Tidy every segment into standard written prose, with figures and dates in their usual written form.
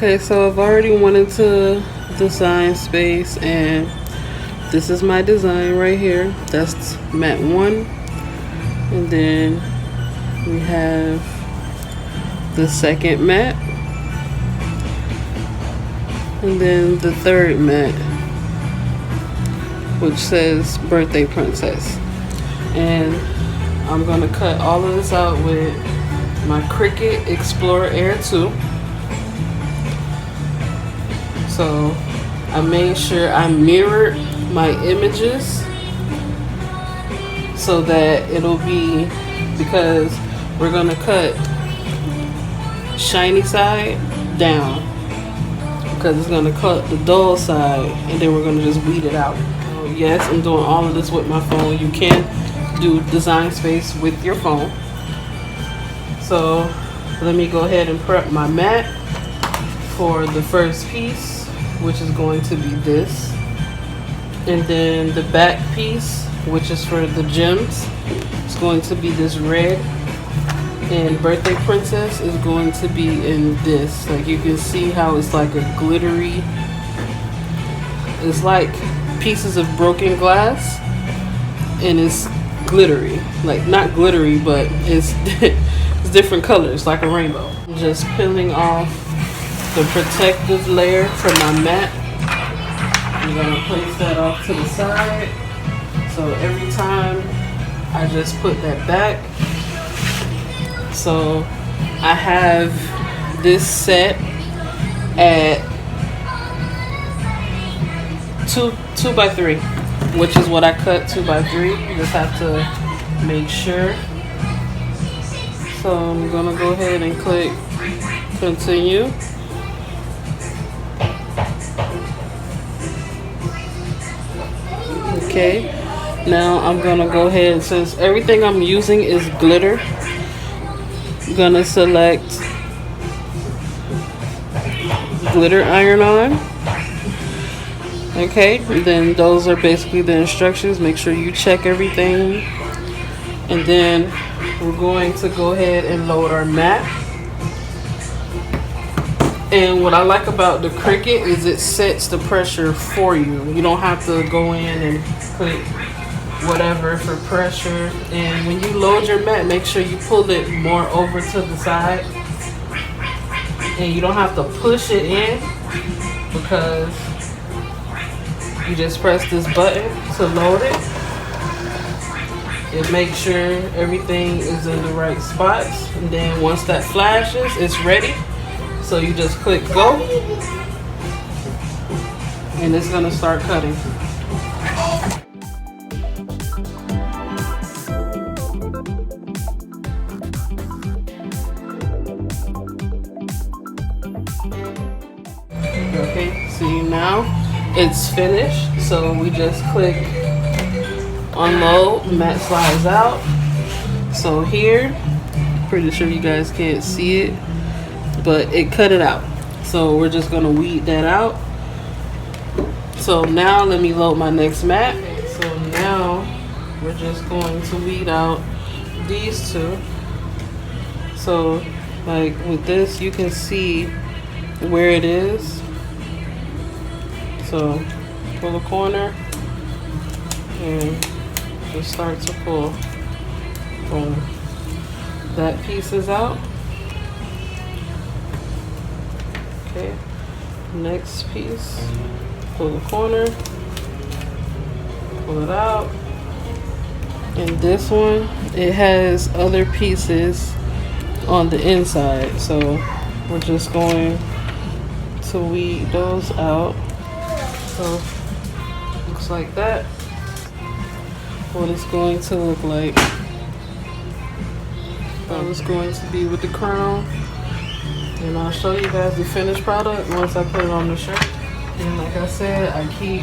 Okay, so I've already went into design space and this is my design right here. That's mat 1. And then we have the second mat. And then the third mat, which says Birthday Princess. And I'm gonna cut all of this out with my Cricut Explorer Air 2. So I made sure I mirrored my images so that it'll be, because we're gonna cut shiny side down because it's gonna cut the dull side, and then we're gonna just weed it out. So yes, I'm doing all of this with my phone. You can do design space with your phone. So let me go ahead and prep my mat for the first piece, which is going to be this, and then the back piece, which is for the gems, it's going to be this red, and Birthday Princess is going to be in this. Like, you can see how it's like a glittery, it's like pieces of broken glass, and it's glittery, like not glittery, but it's it's different colors, like a rainbow. I'm just peeling off the protective layer from my mat. I'm gonna place that off to the side. So every time I just put that back. So I have this set at 2 by 3, which is what I cut 2 by 3. You just have to make sure. So I'm gonna go ahead and click continue. Okay, now I'm gonna go ahead, since everything I'm using is glitter, I'm gonna select glitter iron on. Okay, and then those are basically the instructions. Make sure you check everything, and then we're going to go ahead and load our mat. And what I like about the Cricut is it sets the pressure for you. You don't have to go in and put whatever for pressure. And when you load your mat, make sure you pull it more over to the side. And you don't have to push it in, because you just press this button to load it. It makes sure everything is in the right spots. And then once that flashes, it's ready. So you just click go, and it's gonna start cutting. Okay, see, now it's finished. So we just click unload, mat slides out. So here, pretty sure you guys can't see it, but it cut it out. So we're just gonna weed that out. So now let me load my next mat. Okay, so now we're just going to weed out these two. So like with this, you can see where it is. So pull the corner and just start to pull. Boom. That piece is out. Okay, next piece, pull the corner, pull it out. And this one, it has other pieces on the inside, so we're just going to weed those out. So looks like that. What it's going to look like. That was going to be with the crown. And I'll show you guys the finished product once I put it on the shirt. And like I said, I keep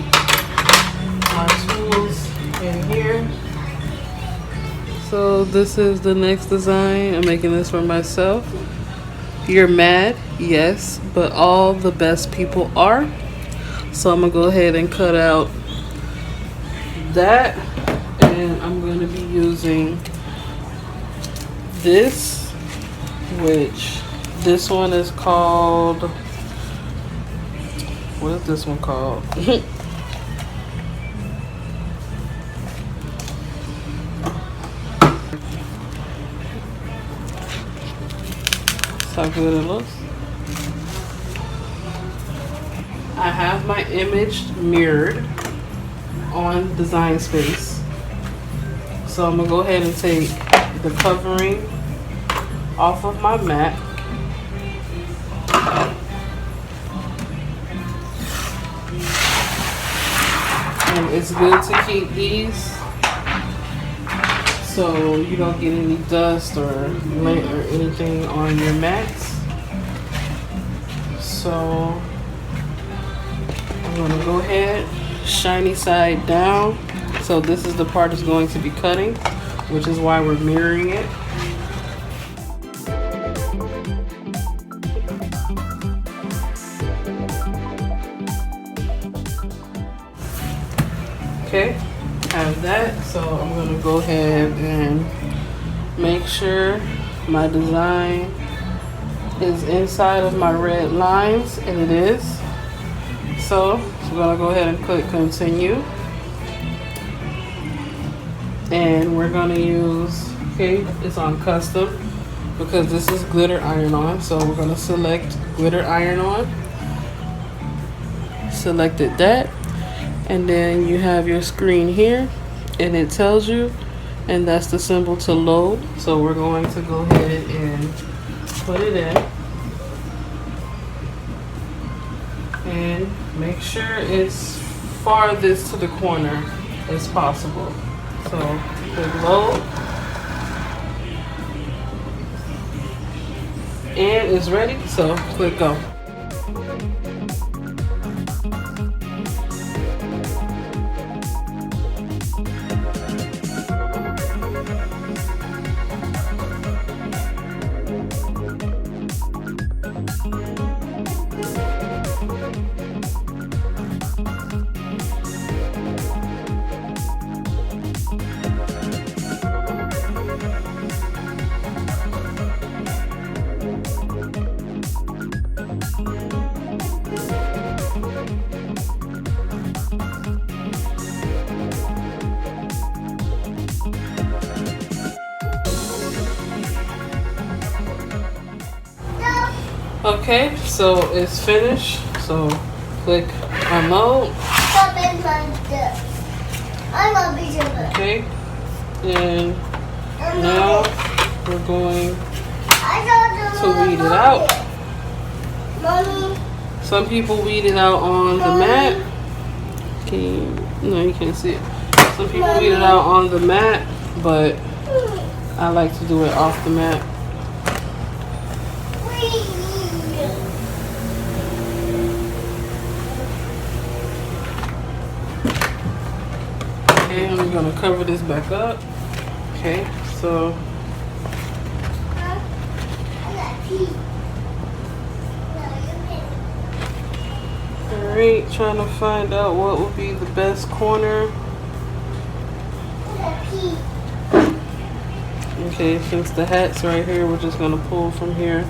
my tools in here. So this is the next design. I'm making this for myself. You're mad, yes, but all the best people are. So I'm gonna go ahead and cut out that, and I'm gonna be using this, which this one is called What is this one called? That's how good it looks. I have my image mirrored on Design Space. So I'm gonna go ahead and take the covering off of my mat. And it's good to keep these so you don't get any dust or lint or anything on your mats. So I'm gonna go ahead, shiny side down. So this is the part that's going to be cutting, which is why we're mirroring it. Okay, have that. So I'm gonna go ahead and make sure my design is inside of my red lines, and it is. So I'm gonna go ahead and click continue. And we're gonna use, okay, it's on custom because this is glitter iron on. So we're gonna select glitter iron on. Selected that. And then you have your screen here and it tells you, and that's the symbol to load. So we're going to go ahead and put it in and make sure it's farthest to the corner as possible. So click load and it's ready. So click go. Okay, so it's finished. So click unload. Okay, and now we're going to weed it out. Some people weed it out on the mat. No, you can't see it. Some people weed it out on the mat, but I like to do it off the mat. Okay, I'm gonna cover this back up. Okay, so alright, trying to find out what would be the best corner. Okay, since the hat's right here, we're just gonna pull from here.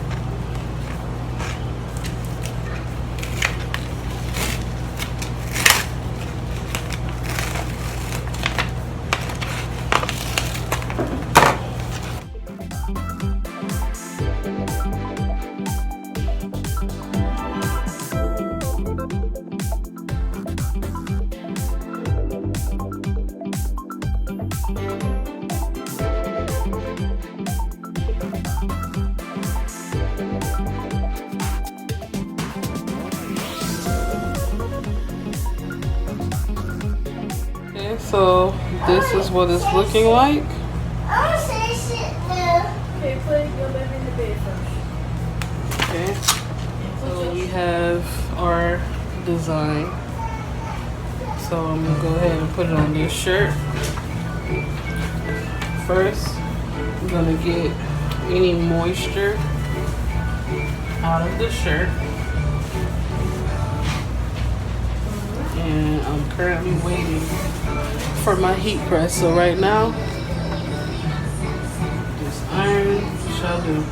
So this is what it's looking like. Okay, put your baby in the bed first. Okay, so we have our design. So I'm gonna go ahead and put it on this shirt. First, I'm gonna get any moisture out of the shirt. And I'm currently waiting for my heat press. So right now, this iron shall do.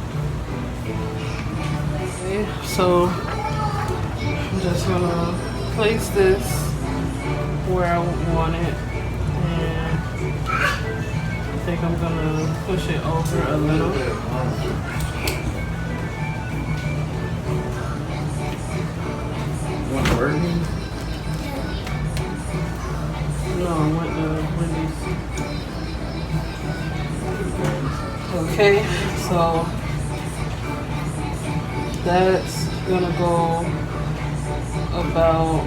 Okay, so I'm just gonna place this where I want it, and I think I'm gonna push it over a little. Want burgundy? No, I went to Wendy's. Okay, so that's gonna go about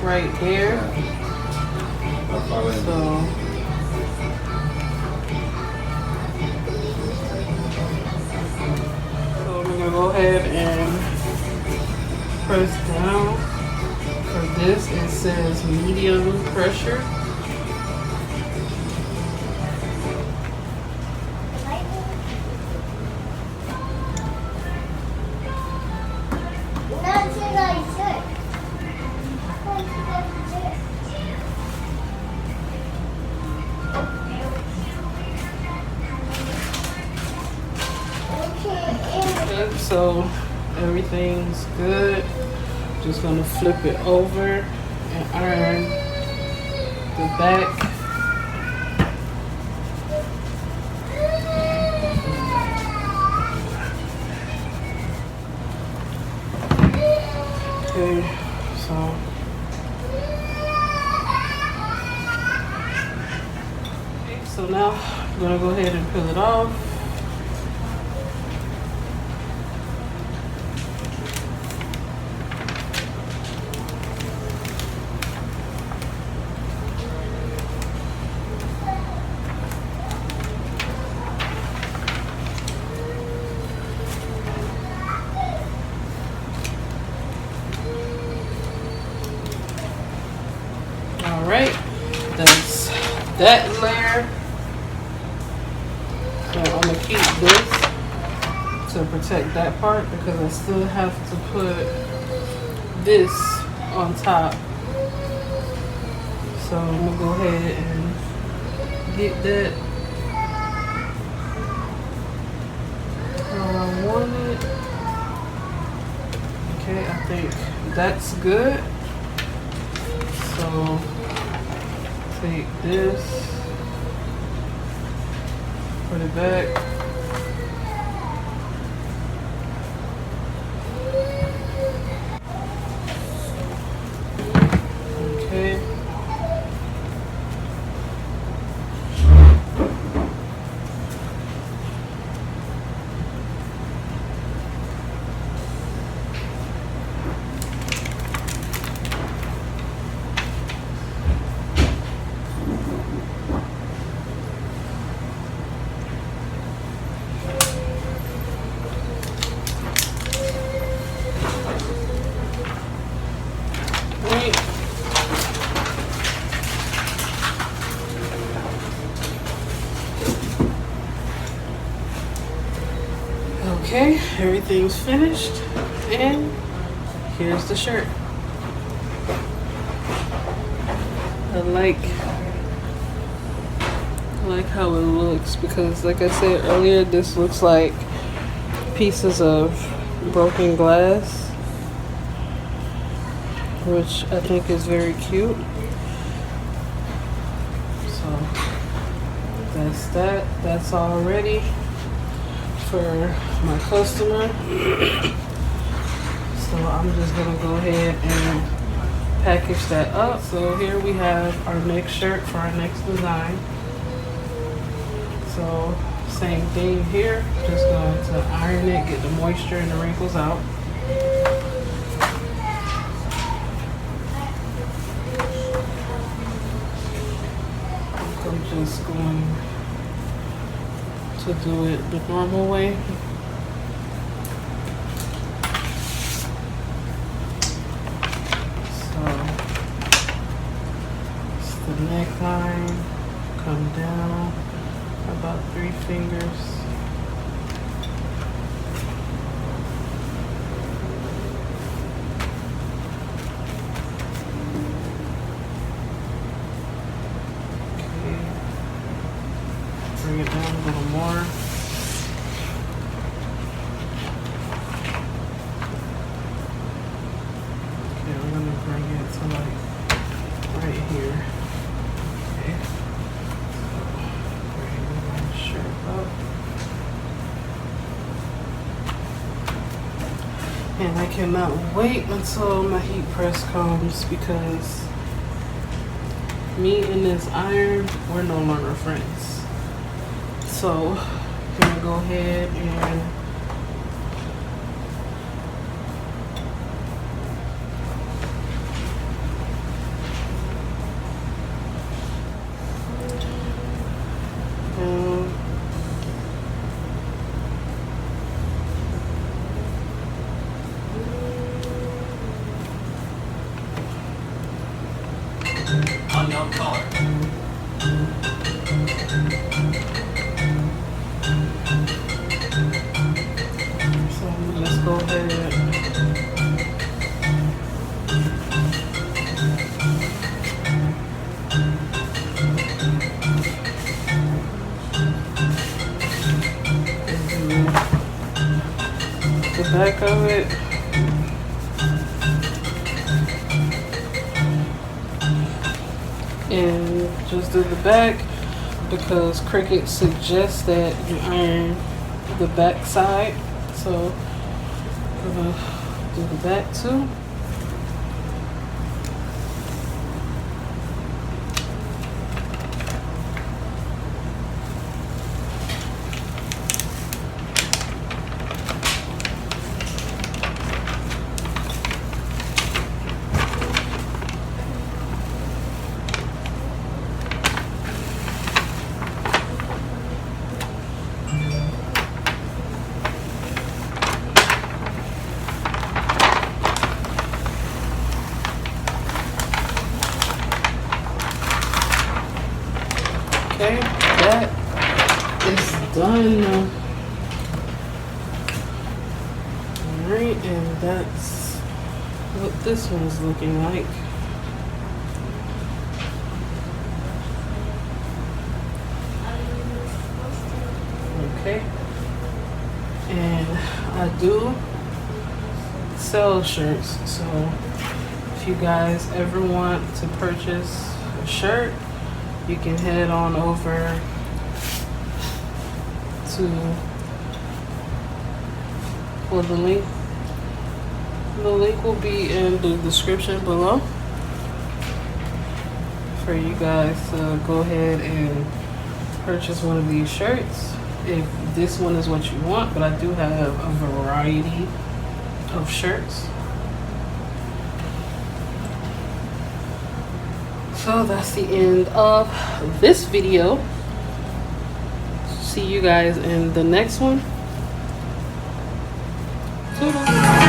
right there. So I'm gonna go ahead and press down. For this, it says medium pressure. Okay, so everything's good. Just gonna flip it over and iron the back. Okay, so now I'm gonna go ahead and peel it off. Alright, that's that layer. So I'm going to keep this to protect that part because I still have to put this on top. So I'm going to go ahead and get that how I want it. Okay, I think that's good. So take this, put it back. Okay. Okay, everything's finished, and here's the shirt. I like how it looks because, like I said earlier, this looks like pieces of broken glass, which I think is very cute. So that's that. That's all ready for my customer. So I'm just gonna go ahead and package that up. So here we have our next shirt for our next design. So same thing here, just going to iron it, get the moisture and the wrinkles out. I'm just going to do it the normal way. So it's the neckline, come down about 3 fingers. Okay, bring it down a little more. to like right here. Okay. So bring the shirt up. And I cannot wait until my heat press comes because me and this iron, we're no longer friends. So I'm gonna go ahead and unknown caller. so let's go ahead. The back of it. And just do the back because Cricut suggests that you iron the back side. So I'm gonna do the back too. Okay, that is done. Alright, and that's what this one's looking like. Okay, and I do sell shirts, so if you guys ever want to purchase a shirt, you can head on over to the link. The link will be in the description below for you guys to go ahead and purchase one of these shirts if this one is what you want, but I do have a variety of shirts. So that's the end of this video. See you guys in the next one. Toodles.